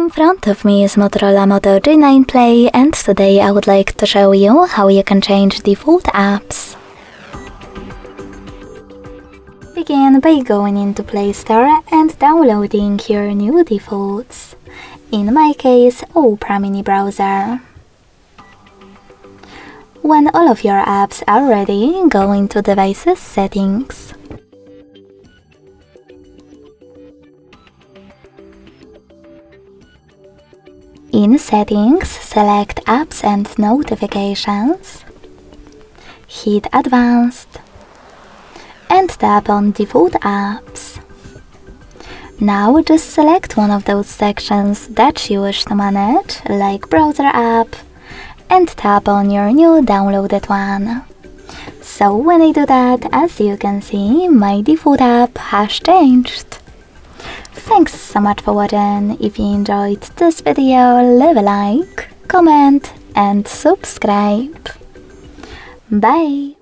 In front of me is Motorola Moto G9 Play, and today I would like to show you how you can change default apps. Begin by going into Play Store and downloading your new defaults. In my case, Opera Mini Browser. When all of your apps are ready, go into Devices Settings. In Settings, select Apps and Notifications. Hit Advanced and tap on Default Apps. Now just select one of those sections that you wish to manage, like Browser app, and tap on your new downloaded one. So when I do that, as you can see, my default app has changed. Thanks so much for watching. If you enjoyed this video, leave a like, comment and subscribe. Bye!